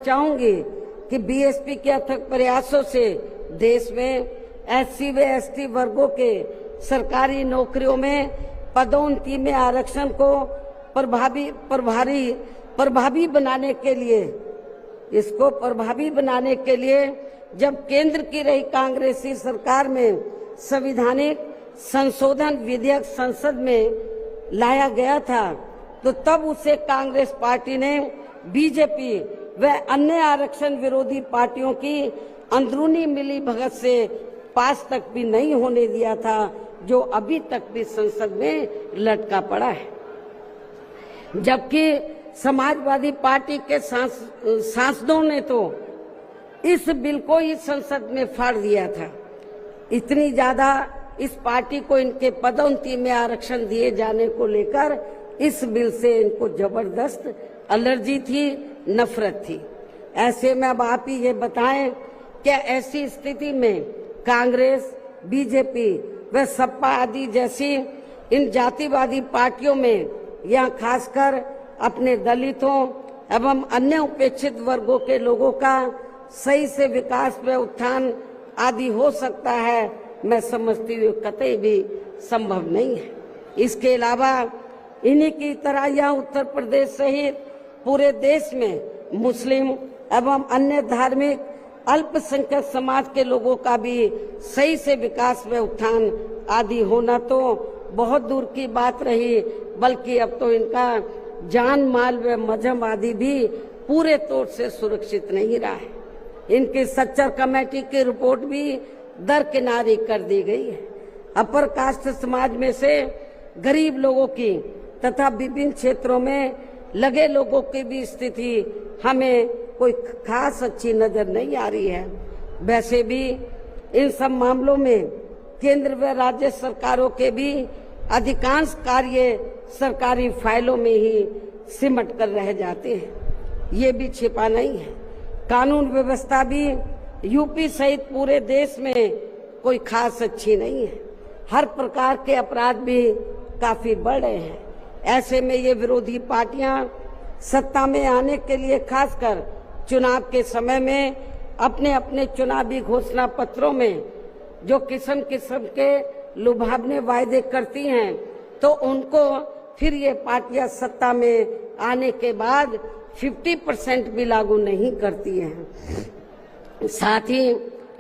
चाहूंगी कि बीएसपी के अथक प्रयासों से देश में एससी व एसटी वर्गों के सरकारी नौकरियों में पदोन्नति में आरक्षण को प्रभावी बनाने के लिए जब केंद्र की रही कांग्रेसी सरकार में संविधानिक संशोधन विधेयक संसद में लाया गया था, तो तब उसे कांग्रेस पार्टी ने बीजेपी व अन्य आरक्षण विरोधी पार्टियों की अंदरूनी मिलीभगत से पास तक भी नहीं होने दिया था, जो अभी तक भी संसद में लटका पड़ा है। जबकि समाजवादी पार्टी के सांसदों ने तो इस बिल को ही संसद में फाड़ दिया था। इतनी ज्यादा इस पार्टी को इनके पदोन्नति में आरक्षण दिए जाने को लेकर इस बिल से इनको जबरदस्त एलर्जी थी, नफरत थी। ऐसे में अब आप ही ये बताएं, क्या ऐसी स्थिति में कांग्रेस, बीजेपी व सपा आदि जैसी इन जातिवादी पार्टियों में या खासकर अपने दलितों एवं अन्य उपेक्षित वर्गों के लोगों का सही से विकास व उत्थान आदि हो सकता है? मैं समझती हूँ कतई भी संभव नहीं है। इसके अलावा इन्हीं की तरह यहाँ उत्तर प्रदेश सहित पूरे देश में मुस्लिम एवं अन्य धार्मिक अल्पसंख्यक समाज के लोगों का भी सही से विकास व उत्थान आदि होना तो बहुत दूर की बात रही, बल्कि अब तो इनका जान माल व मजहब आदि भी पूरे तौर से सुरक्षित नहीं रहा है। इनकी सच्चर कमेटी की रिपोर्ट भी दरकिनारी कर दी गई है। अपर कास्ट समाज में से गरीब लोगों की तथा विभिन्न क्षेत्रों में लगे लोगों की भी स्थिति हमें कोई खास अच्छी नजर नहीं आ रही है। वैसे भी इन सब मामलों में केंद्र व राज्य सरकारों के भी अधिकांश कार्य सरकारी फाइलों में ही सिमट कर रह जाते हैं। ये भी छिपा नहीं है। कानून व्यवस्था भी यूपी सहित पूरे देश में कोई खास अच्छी नहीं है। हर प्रकार के अपराध भी काफी बढ़ रहे हैं। ऐसे में ये विरोधी पार्टियां सत्ता में आने के लिए खासकर चुनाव के समय में अपने अपने चुनावी घोषणा पत्रों में जो किस्म किस्म के लुभावने वायदे करती हैं, तो उनको फिर ये पार्टियां सत्ता में आने के बाद 50% भी लागू नहीं करती हैं। साथ ही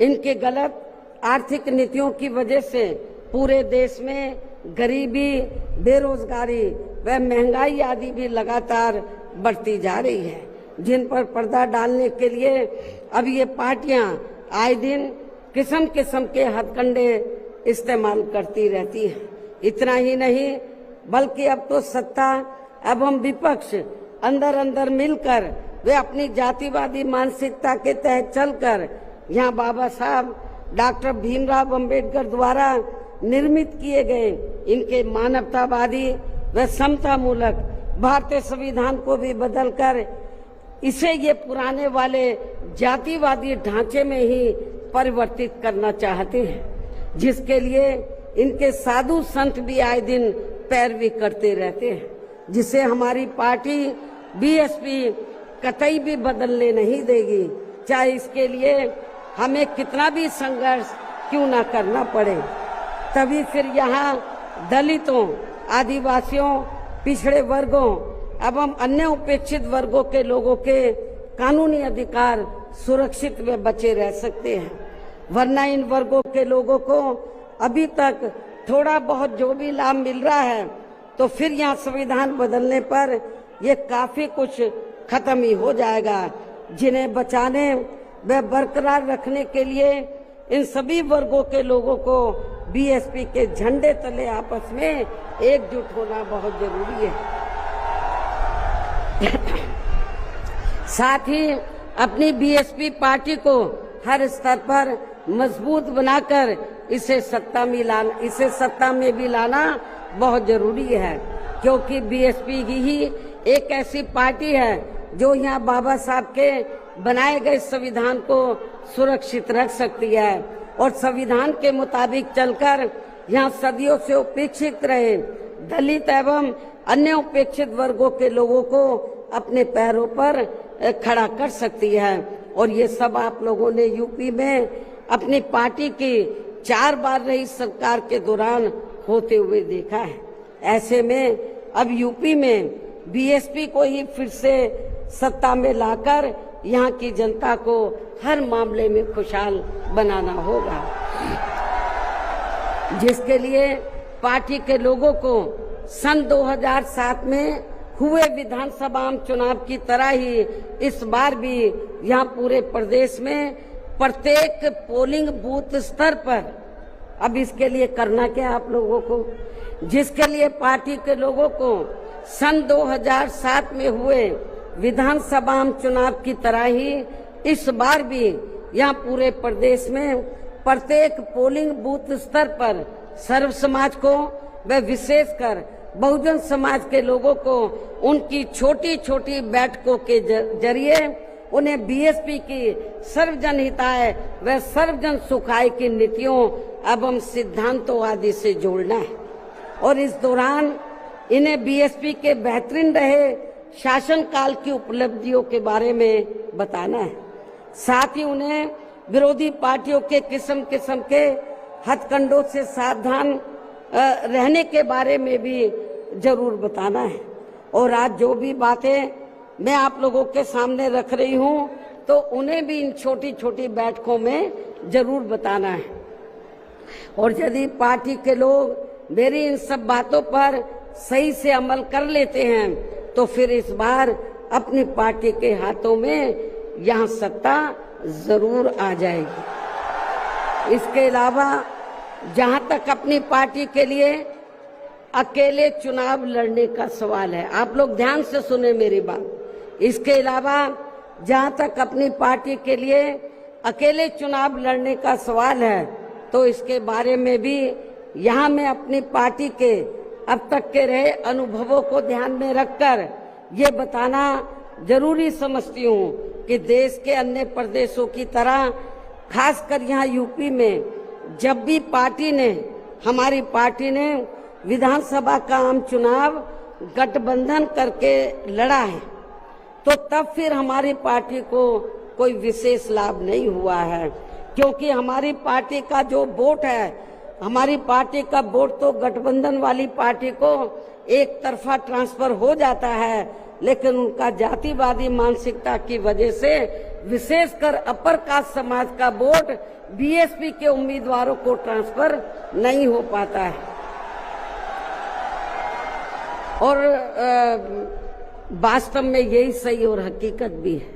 इनके गलत आर्थिक नीतियों की वजह से पूरे देश में गरीबी, बेरोजगारी व महंगाई आदि भी लगातार बढ़ती जा रही है, जिन पर पर्दा डालने के लिए अब ये पार्टियां आए दिन किस्म किस्म के हथकंडे इस्तेमाल करती रहती हैं। इतना ही नहीं, बल्कि अब तो सत्ता एवं विपक्ष अंदर अंदर मिलकर वे अपनी जातिवादी मानसिकता के तहत चलकर यहाँ बाबा साहब डॉक्टर भीमराव अंबेडकर द्वारा निर्मित किए गए इनके मानवतावादी व समता मूलक भारतीय संविधान को भी बदलकर इसे ये पुराने वाले जातिवादी ढांचे में ही परिवर्तित करना चाहते हैं, जिसके लिए इनके साधु संत भी आए दिन पैरवी करते रहते हैं, जिसे हमारी पार्टी बीएसपी कतई भी बदलने नहीं देगी, चाहे इसके लिए हमें कितना भी संघर्ष क्यों ना करना पड़े। तभी फिर यहाँ दलितों, आदिवासियों, पिछड़े वर्गों एवं अन्य उपेक्षित वर्गों के लोगों के कानूनी अधिकार सुरक्षित व बचे रह सकते हैं। वरना इन वर्गों के लोगों को अभी तक थोड़ा बहुत जो भी लाभ मिल रहा है, तो फिर यहाँ संविधान बदलने पर ये काफी कुछ खत्म ही हो जाएगा, जिन्हें बचाने व बरकरार रखने के लिए इन सभी वर्गों के लोगों को बीएसपी के झंडे तले आपस में एकजुट होना बहुत जरूरी है। साथ ही अपनी बीएसपी पार्टी को हर स्तर पर मजबूत बनाकर इसे सत्ता में भी लाना बहुत जरूरी है, क्योंकि बीएसपी ही एक ऐसी पार्टी है जो यहाँ बाबा साहब के बनाए गए संविधान को सुरक्षित रख सकती है और संविधान के मुताबिक चलकर यहाँ सदियों से उपेक्षित रहे दलित एवं अन्य उपेक्षित वर्गों के लोगों को अपने पैरों पर खड़ा कर सकती है। और ये सब आप लोगों ने यूपी में अपनी पार्टी की 4 बार रही सरकार के दौरान होते हुए देखा है। ऐसे में अब यूपी में बीएसपी को ही फिर से सत्ता में लाकर यहाँ की जनता को हर मामले में खुशहाल बनाना होगा, जिसके लिए पार्टी के लोगों को सन 2007 में हुए विधानसभा चुनाव की तरह ही इस बार भी यहाँ पूरे प्रदेश में प्रत्येक पोलिंग बूथ स्तर पर, अब इसके लिए करना क्या आप लोगों को, जिसके लिए पार्टी के लोगों को सन 2007 में हुए विधानसभा चुनाव की तरह ही इस बार भी यहाँ पूरे प्रदेश में प्रत्येक पोलिंग बूथ स्तर पर सर्व समाज को व विशेषकर बहुजन समाज के लोगों को उनकी छोटी छोटी बैठकों के जरिए उन्हें बीएसपी की सर्वजन हिताय व सर्वजन सुखाय की नीतियों एवं सिद्धांतों आदि से जोड़ना है और इस दौरान इन्हें बीएसपी के बेहतरीन रहे शासन काल की उपलब्धियों के बारे में बताना है। साथ ही उन्हें विरोधी पार्टियों के किस्म किस्म के हथकंडों से सावधान रहने के बारे में भी जरूर बताना है। और आज जो भी बातें मैं आप लोगों के सामने रख रही हूं तो उन्हें भी इन छोटी छोटी बैठकों में जरूर बताना है। और यदि पार्टी के लोग मेरी इन सब बातों पर सही से अमल कर लेते हैं तो फिर इस बार अपनी पार्टी के हाथों में यहाँ सत्ता जरूर आ जाएगी। इसके अलावा जहाँ तक अपनी पार्टी के लिए अकेले चुनाव लड़ने का सवाल है, आप लोग ध्यान से सुने मेरी बात। इसके अलावा जहाँ तक अपनी पार्टी के लिए अकेले चुनाव लड़ने का सवाल है तो इसके बारे में भी यहाँ मैं अपनी पार्टी के अब तक के रहे अनुभवों को ध्यान में रखकर ये बताना जरूरी समझती हूँ कि देश के अन्य प्रदेशों की तरह खासकर यहाँ यूपी में जब भी हमारी पार्टी ने विधानसभा का आम चुनाव गठबंधन करके लड़ा है तो तब फिर हमारी पार्टी को कोई विशेष लाभ नहीं हुआ है, क्योंकि हमारी पार्टी का जो वोट है, हमारी पार्टी का वोट तो गठबंधन वाली पार्टी को एक तरफा ट्रांसफर हो जाता है, लेकिन उनका जातिवादी मानसिकता की वजह से विशेषकर अपर कास्ट समाज का वोट बीएसपी के उम्मीदवारों को ट्रांसफर नहीं हो पाता है। और वास्तव में यही सही और हकीकत भी है,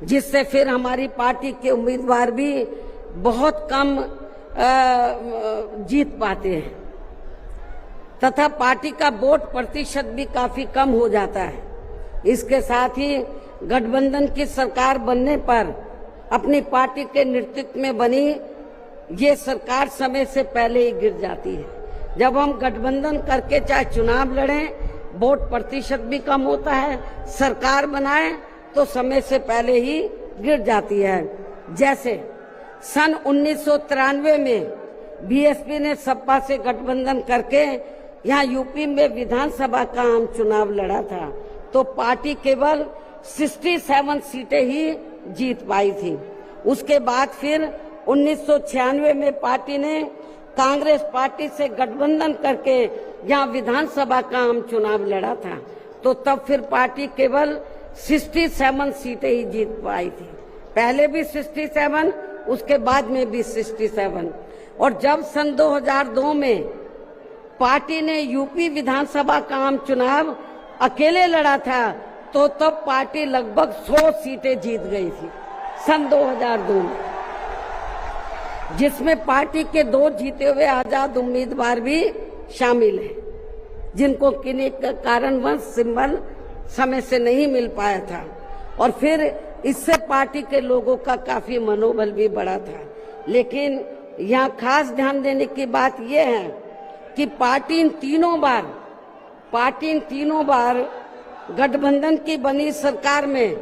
जिससे फिर हमारी पार्टी के उम्मीदवार भी बहुत कम जीत पाते हैं तथा पार्टी का वोट प्रतिशत भी काफी कम हो जाता है। इसके साथ ही गठबंधन की सरकार बनने पर अपनी पार्टी के नेतृत्व में बनी ये सरकार समय से पहले ही गिर जाती है। जब हम गठबंधन करके चाहे चुनाव लड़ें, वोट प्रतिशत भी कम होता है, सरकार बनाए तो समय से पहले ही गिर जाती है। जैसे सन 1993 में बीएसपी ने सपा से गठबंधन करके यहाँ यूपी में विधानसभा का आम चुनाव लड़ा था तो पार्टी केवल 67 सीटें ही जीत पाई थी। उसके बाद फिर 1996 में पार्टी ने कांग्रेस पार्टी से गठबंधन करके यहाँ विधानसभा का आम चुनाव लड़ा था तो तब फिर पार्टी केवल 67 सीटें ही जीत पाई थी। पहले भी 67, उसके बाद में भी 67। और जब सन 2002 में पार्टी ने यूपी विधानसभा का आम चुनाव अकेले लड़ा था तो तब पार्टी लगभग 100 सीटें जीत गई थी सन 2002 में, जिसमें पार्टी के 2 जीते हुए आजाद उम्मीदवार भी शामिल हैं, जिनको किन्हीं कारणवश सिंबल समय से नहीं मिल पाया था। और फिर इससे पार्टी के लोगों का काफी मनोबल भी बढ़ा था। लेकिन यहाँ खास ध्यान देने की बात यह है कि पार्टी इन तीनों बार गठबंधन की बनी सरकार में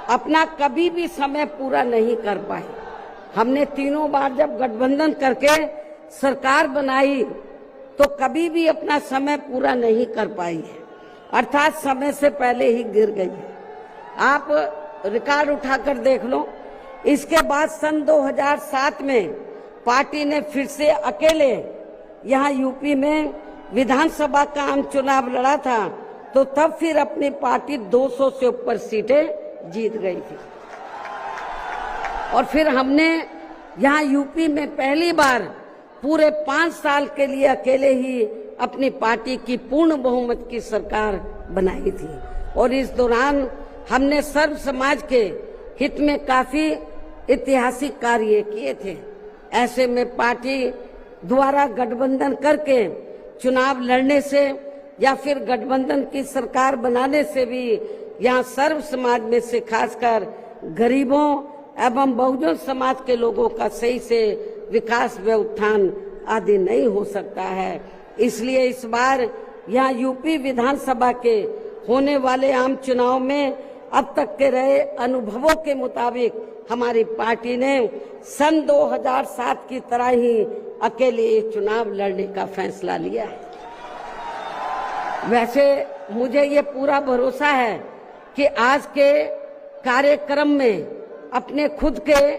अपना कभी भी समय पूरा नहीं कर पाई। हमने तीनों बार जब गठबंधन करके सरकार बनाई तो कभी भी अपना समय पूरा नहीं कर पाई है, अर्थात समय से पहले ही गिर गई है। आप रिकॉर्ड उठाकर देख लो। इसके बाद सन 2007 में पार्टी ने फिर से अकेले यहाँ यूपी में विधानसभा का आम चुनाव लड़ा था, तो तब फिर अपनी पार्टी 200 से ऊपर सीटें जीत गई थी। और फिर हमने यहाँ यूपी में पहली बार पूरे 5 साल के लिए अकेले ही अपनी पार्टी की पूर्ण बहुमत की सरकार बनाई थी। और इस दौरान हमने सर्व समाज के हित में काफी ऐतिहासिक कार्य किए थे। ऐसे में पार्टी द्वारा गठबंधन करके चुनाव लड़ने से या फिर गठबंधन की सरकार बनाने से भी यहाँ सर्व समाज में से खासकर गरीबों एवं बहुजन समाज के लोगों का सही से विकास व उत्थान आदि नहीं हो सकता है। इसलिए इस बार यहाँ यूपी विधानसभा के होने वाले आम चुनाव में अब तक के रहे अनुभवों के मुताबिक हमारी पार्टी ने सन 2007 की तरह ही अकेले चुनाव लड़ने का फैसला लिया है। वैसे मुझे ये पूरा भरोसा है कि आज के कार्यक्रम में अपने खुद के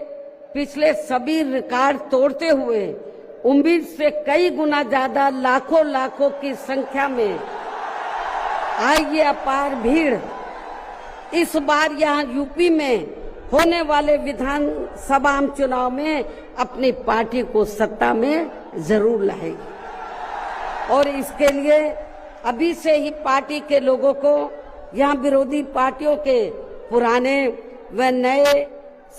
पिछले सभी रिकॉर्ड तोड़ते हुए उम्मीद से कई गुना ज्यादा लाखों की संख्या में आई ये अपार भीड़ इस बार यहाँ यूपी में होने वाले विधानसभा आम चुनाव में अपनी पार्टी को सत्ता में जरूर लाएगी। और इसके लिए अभी से ही पार्टी के लोगों को यहाँ विरोधी पार्टियों के पुराने व नए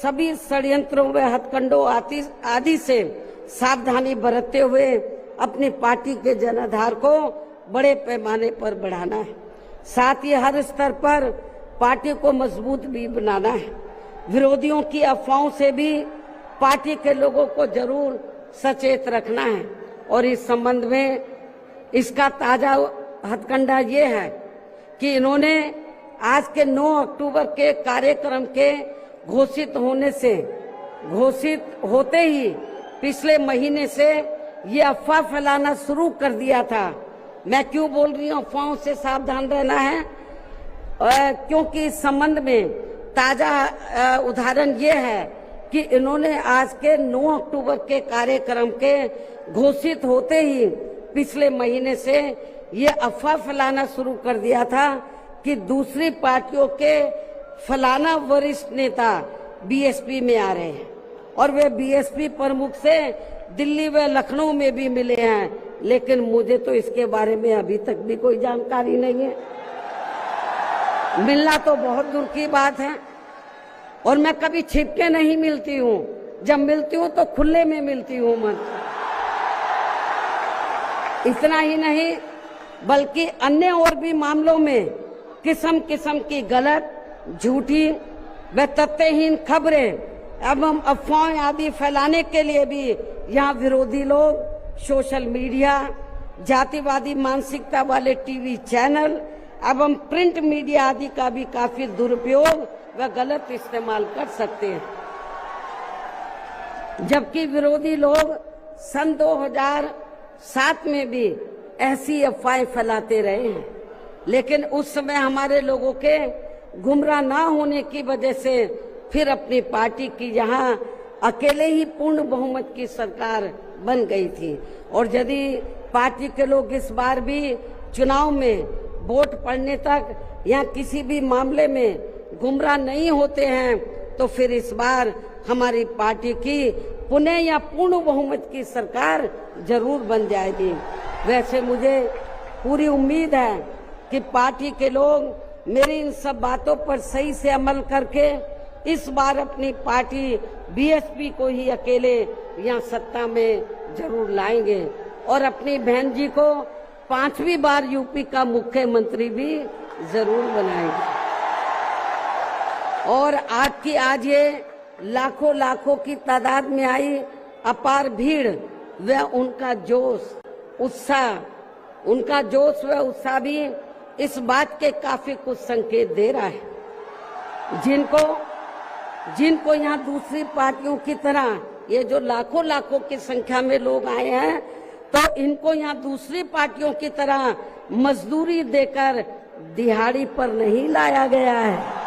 सभी षड्यंत्रों व हथकंडों आदि से सावधानी बरतते हुए अपनी पार्टी के जनाधार को बड़े पैमाने पर बढ़ाना है। साथ ही हर स्तर पर पार्टी को मजबूत भी बनाना है। विरोधियों की अफवाहों से भी पार्टी के लोगों को जरूर सचेत रखना है। और इस संबंध में इसका ताजा हथकंडा ये है कि इन्होंने आज के 9 अक्टूबर के कार्यक्रम के घोषित होते ही पिछले महीने से ये अफवाह फैलाना शुरू कर दिया था। मैं क्यों बोल रही हूँ अफवाहों से सावधान रहना है, क्योंकि इस संबंध में ताजा उदाहरण ये है कि इन्होंने आज के 9 अक्टूबर के कार्यक्रम के घोषित होते ही पिछले महीने से ये अफवाह फैलाना शुरू कर दिया था कि दूसरी पार्टियों के फलाना वरिष्ठ नेता बीएसपी में आ रहे हैं और वे बीएसपी प्रमुख से दिल्ली व लखनऊ में भी मिले हैं, लेकिन मुझे तो इसके बारे में अभी तक भी कोई जानकारी नहीं है। मिलना तो बहुत दूर की बात है और मैं कभी छिप के नहीं मिलती हूँ, जब मिलती हूँ तो खुले में मिलती हूँ। इतना ही नहीं बल्कि अन्य और भी मामलों में किस्म किस्म की गलत, झूठी व तथ्यहीन खबरें एवं अफवाहें आदि फैलाने के लिए भी यहाँ विरोधी लोग सोशल मीडिया, जातिवादी मानसिकता वाले टीवी चैनल एवं प्रिंट मीडिया आदि का भी काफी दुरुपयोग व गलत इस्तेमाल कर सकते हैं। जबकि विरोधी लोग सन 2007 में भी ऐसी अफवाहें फैलाते रहे हैं, लेकिन उस समय हमारे लोगों के गुमराह ना होने की वजह से फिर अपनी पार्टी की यहाँ अकेले ही पूर्ण बहुमत की सरकार बन गई थी। और यदि पार्टी के लोग इस बार भी चुनाव में वोट पड़ने तक या किसी भी मामले में गुमराह नहीं होते हैं तो फिर इस बार हमारी पार्टी की पुनः या पूर्ण बहुमत की सरकार जरूर बन जाएगी। वैसे मुझे पूरी उम्मीद है कि पार्टी के लोग मेरी इन सब बातों पर सही से अमल करके इस बार अपनी पार्टी बीएसपी को ही अकेले यहाँ सत्ता में जरूर लाएंगे और अपनी बहन जी को 5वीं बार यूपी का मुख्यमंत्री भी जरूर बनाएंगे। और आज ये लाखों की तादाद में आई अपार भीड़ व उनका जोश उत्साह भी इस बात के काफी कुछ संकेत दे रहा है। जिनको यहाँ दूसरी पार्टियों की तरह ये जो लाखों की संख्या में लोग आए हैं तो इनको यहाँ दूसरी पार्टियों की तरह मजदूरी देकर दिहाड़ी पर नहीं लाया गया है।